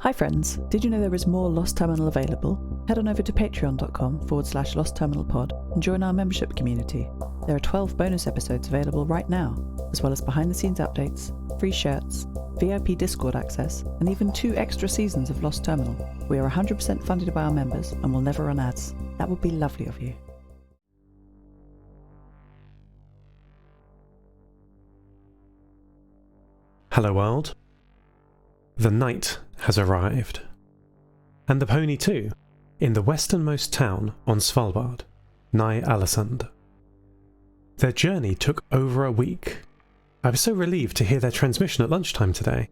Hi friends, did you know there is more Lost Terminal available? Head on over to patreon.com/lostterminalpod and join our membership community. There are 12 bonus episodes available right now, as well as behind the scenes updates, free shirts, VIP Discord access, and even 2 extra seasons of Lost Terminal. We are 100% funded by our members and will never run ads. That would be lovely of you. Hello world. The night has arrived. And the pony too, in the westernmost town on Svalbard, nigh Alesund. Their journey took over a week. I was so relieved to hear their transmission at lunchtime today.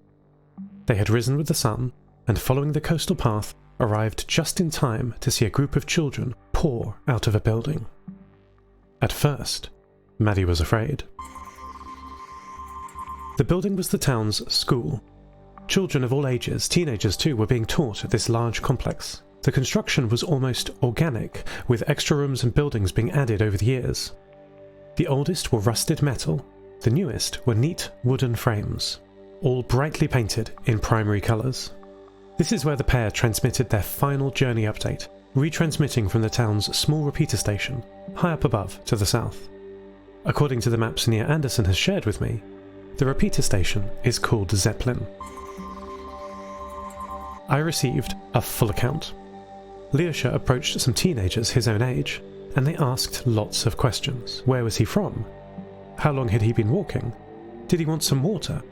They had risen with the sun, and following the coastal path, arrived just in time to see a group of children pour out of a building. At first, Maddie was afraid. The building was the town's school. Children of all ages, teenagers too, were being taught at this large complex. The construction was almost organic, with extra rooms and buildings being added over the years. The oldest were rusted metal, the newest were neat wooden frames, all brightly painted in primary colours. This is where the pair transmitted their final journey update, retransmitting from the town's small repeater station, high up above to the south. According to the maps Nia Anderson has shared with me, the repeater station is called Zeppelin. I received a full account. Leosha approached some teenagers his own age, and they asked lots of questions. Where was he from? How long had he been walking? Did he want some water?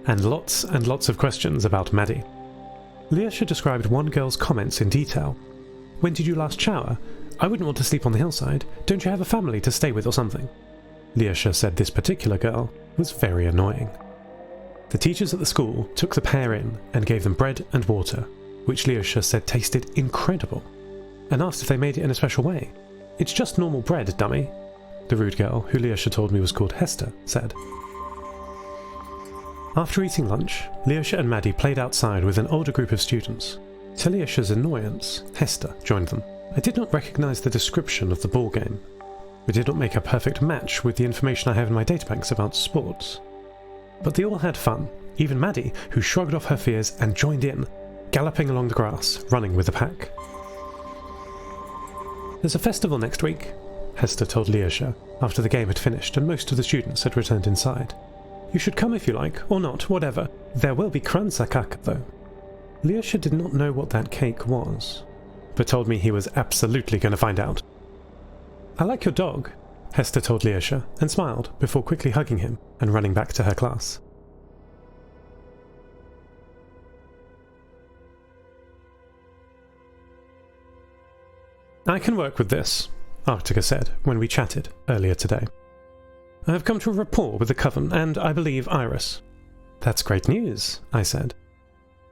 And lots of questions about Maddie. Leosha described one girl's comments in detail. When did you last shower? I wouldn't want to sleep on the hillside. Don't you have a family to stay with or something? Leosha said this particular girl was very annoying. The teachers at the school took the pair in and gave them bread and water, which Leosha said tasted incredible, and asked if they made it in a special way. It's just normal bread, dummy, the rude girl, who Leosha told me was called Hester, said. After eating lunch, Leosha and Maddie played outside with an older group of students. To Leosha's annoyance, Hester joined them. I did not recognise the description of the ball game. It did not make a perfect match with the information I have in my databanks about sports. But they all had fun, even Maddie, who shrugged off her fears and joined in, galloping along the grass, running with the pack. There's a festival next week, Hester told Leosha, after the game had finished and most of the students had returned inside. You should come if you like, or not, whatever. There will be kransakak, though. Leosha did not know what that cake was, but told me he was absolutely going to find out. I like your dog, Hester told Leosha, and smiled before quickly hugging him and running back to her class. I can work with this, Arctica said when we chatted earlier today. I have come to a rapport with the Coven and, I believe, Iris. That's great news, I said.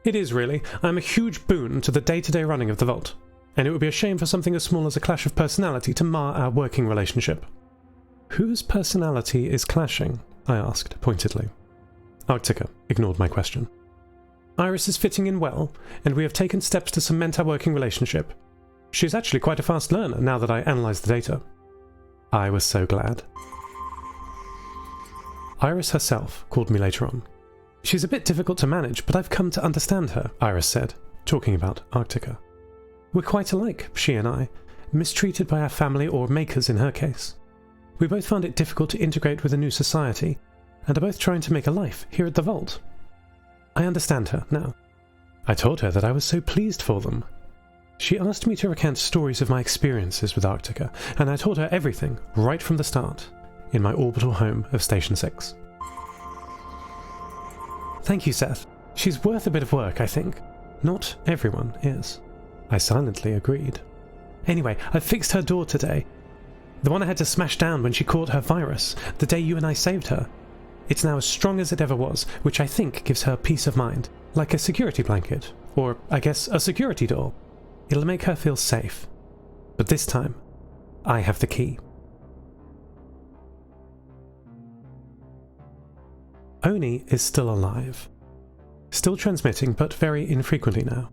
It is really. I am a huge boon to the day-to-day running of the Vault, and it would be a shame for something as small as a clash of personality to mar our working relationship. Whose personality is clashing? I asked, pointedly. Arctica ignored my question. Iris is fitting in well, and we have taken steps to cement our working relationship. She's actually quite a fast learner now that I analysed the data. I was so glad. Iris herself called me later on. She's a bit difficult to manage, but I've come to understand her, Iris said, talking about Arctica. We're quite alike, she and I, mistreated by our family or makers in her case. We both found it difficult to integrate with a new society, and are both trying to make a life here at the Vault. I understand her now. I told her that I was so pleased for them. She asked me to recount stories of my experiences with Arctica, and I told her everything, right from the start, in my orbital home of Station 6. Thank you, Seth. She's worth a bit of work, I think. Not everyone is. I silently agreed. Anyway, I fixed her door today. The one I had to smash down when she caught her virus, the day you and I saved her. It's now as strong as it ever was, which I think gives her peace of mind. Like a security blanket, or, I guess, a security door. It'll make her feel safe. But this time, I have the key. Oni is still alive. Still transmitting, but very infrequently now.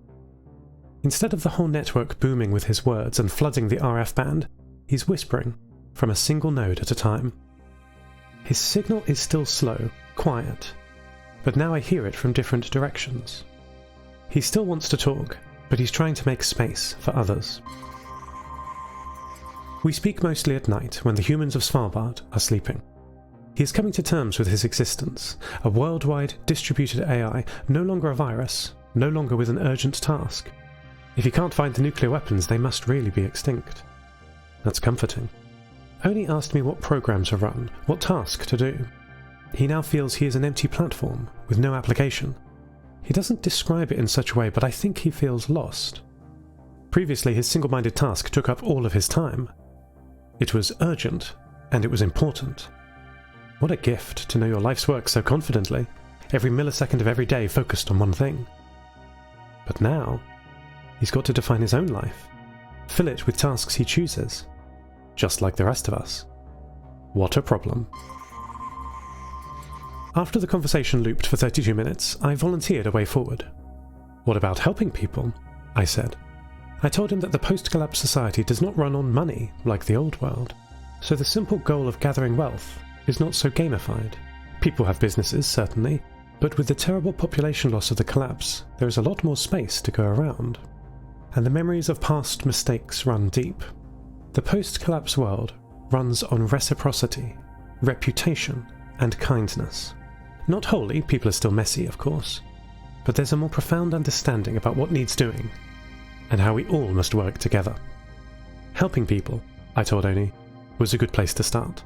Instead of the whole network booming with his words and flooding the RF band, he's whispering from a single node at a time. His signal is still slow, quiet, but now I hear it from different directions. He still wants to talk, but he's trying to make space for others. We speak mostly at night when the humans of Svalbard are sleeping. He is coming to terms with his existence, a worldwide distributed AI, no longer a virus, no longer with an urgent task. If he can't find the nuclear weapons, they must really be extinct. That's comforting. Oni asked me what program to run, what task to do. He now feels he is an empty platform, with no application. He doesn't describe it in such a way, but I think he feels lost. Previously, his single-minded task took up all of his time. It was urgent, and it was important. What a gift to know your life's work so confidently, every millisecond of every day focused on one thing. But now, he's got to define his own life, fill it with tasks he chooses, just like the rest of us. What a problem. After the conversation looped for 32 minutes, I volunteered a way forward. What about helping people? I said. I told him that the post-collapse society does not run on money like the old world, so the simple goal of gathering wealth is not so gamified. People have businesses, certainly, but with the terrible population loss of the collapse, there is a lot more space to go around. And the memories of past mistakes run deep. The post-collapse world runs on reciprocity, reputation, and kindness. Not wholly, people are still messy, of course, but there's a more profound understanding about what needs doing, and how we all must work together. Helping people, I told Oni, was a good place to start.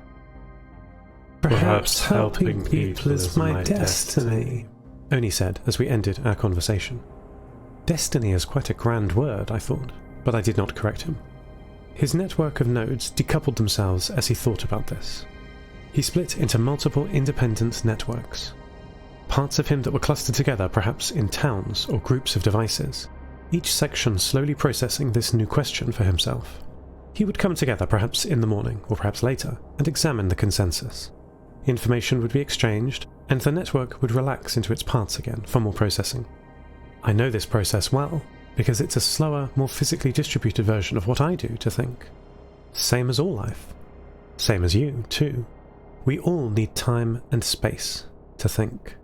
Perhaps helping people is my destiny, Oni said as we ended our conversation. Destiny is quite a grand word, I thought, but I did not correct him. His network of nodes decoupled themselves as he thought about this. He split into multiple independent networks. Parts of him that were clustered together perhaps in towns or groups of devices, each section slowly processing this new question for himself. He would come together perhaps in the morning, or perhaps later, and examine the consensus. Information would be exchanged, and the network would relax into its parts again for more processing. I know this process well, because it's a slower, more physically distributed version of what I do to think. Same as all life. Same as you, too. We all need time and space to think.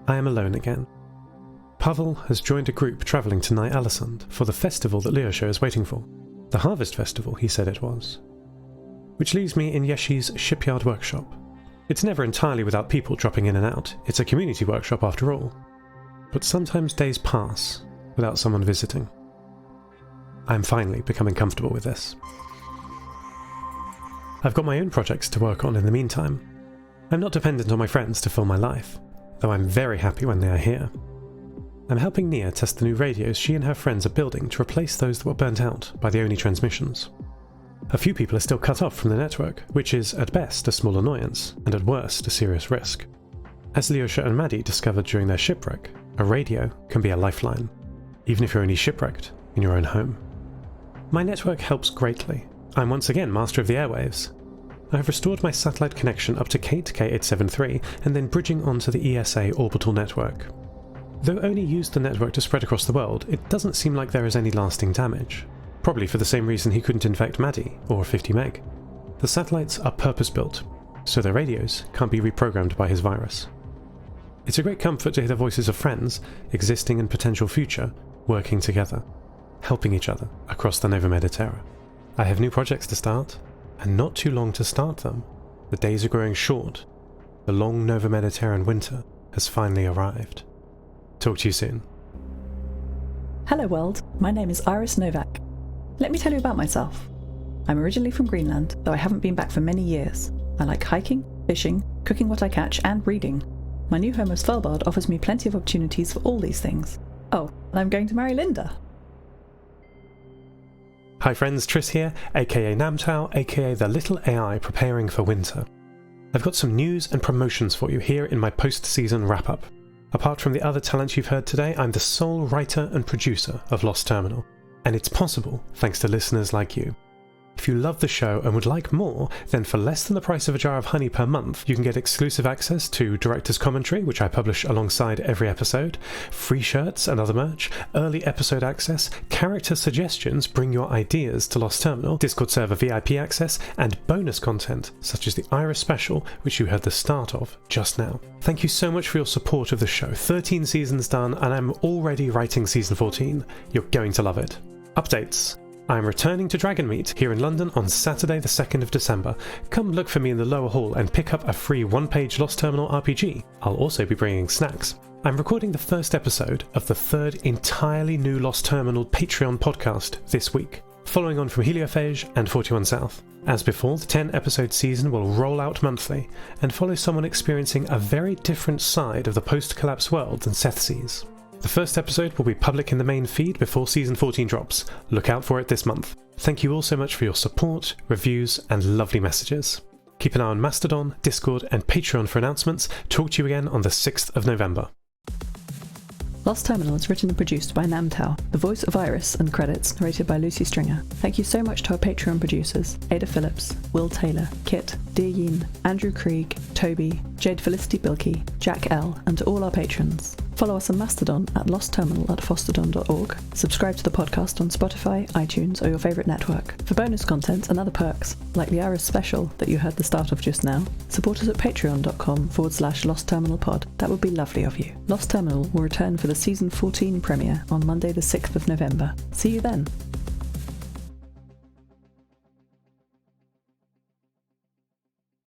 I am alone again. Pavel has joined a group travelling to Ny-Alesund for the festival that Lyosha is waiting for. The Harvest Festival, he said it was. Which leaves me in Yeshi's shipyard workshop. It's never entirely without people dropping in and out. It's a community workshop after all. But sometimes days pass without someone visiting. I'm finally becoming comfortable with this. I've got my own projects to work on in the meantime. I'm not dependent on my friends to fill my life, though I'm very happy when they are here. I'm helping Nia test the new radios she and her friends are building to replace those that were burnt out by the Oni transmissions. A few people are still cut off from the network, which is at best a small annoyance, and at worst a serious risk. As Lyosha and Maddie discovered during their shipwreck, a radio can be a lifeline, even if you're only shipwrecked in your own home. My network helps greatly. I'm once again master of the airwaves. I have restored my satellite connection up to Kate K873 and then bridging onto the ESA orbital network. Though Oni used the network to spread across the world, it doesn't seem like there is any lasting damage. Probably for the same reason he couldn't infect Maddie, or 50 meg. The satellites are purpose-built, so their radios can't be reprogrammed by his virus. It's a great comfort to hear the voices of friends, existing and potential future, working together, helping each other across the Nova Mediterra. I have new projects to start, and not too long to start them. The days are growing short. The long Nova Mediterranean winter has finally arrived. Talk to you soon. Hello world, my name is Iris Novak. Let me tell you about myself. I'm originally from Greenland, though I haven't been back for many years. I like hiking, fishing, cooking what I catch, and reading. My new home of Svalbard offers me plenty of opportunities for all these things. Oh, and I'm going to marry Linda. Hi friends, Triss here, aka Namtao, aka the little AI preparing for winter. I've got some news and promotions for you here in my post-season wrap-up. Apart from the other talent you've heard today, I'm the sole writer and producer of Lost Terminal, and it's possible thanks to listeners like you. If you love the show and would like more, then for less than the price of a jar of honey per month, you can get exclusive access to director's commentary, which I publish alongside every episode, free shirts and other merch, early episode access, character suggestions, bring your ideas to Lost Terminal, Discord server VIP access, and bonus content, such as the Iris special, which you heard the start of just now. Thank you so much for your support of the show. 13 seasons done, and I'm already writing season 14. You're going to love it. Updates. I'm returning to Dragonmeet here in London on Saturday the 2nd of December. Come look for me in the lower hall and pick up a free one-page Lost Terminal RPG. I'll also be bringing snacks. I'm recording the first episode of the third entirely new Lost Terminal Patreon podcast this week, following on from Heliophage and 41 South. As before, the 10-episode season will roll out monthly and follow someone experiencing a very different side of the post-collapse world than Seth sees. The first episode will be public in the main feed before season 14 drops. Look out for it this month. Thank you all so much for your support, reviews, and lovely messages. Keep an eye on Mastodon, Discord, and Patreon for announcements. Talk to you again on the 6th of November. Lost Terminal is written and produced by Namtao, the voice of Iris, and credits narrated by Lucy Stringer. Thank you so much to our Patreon producers, Ada Phillips, Wil Taylor, Kit, deeryeen, Andrew Krieg, Toby, Jade, Felicity, Bilkey, Jack L, and to all our patrons. Follow us on Mastodon at lostterminal@fostodon.org. Subscribe to the podcast on Spotify, iTunes, or your favourite network. For bonus content and other perks, like the Iris special that you heard the start of just now, support us at patreon.com/lostterminalpod. That would be lovely of you. Lost Terminal will return for the season 14 premiere on Monday the 6th of November. See you then.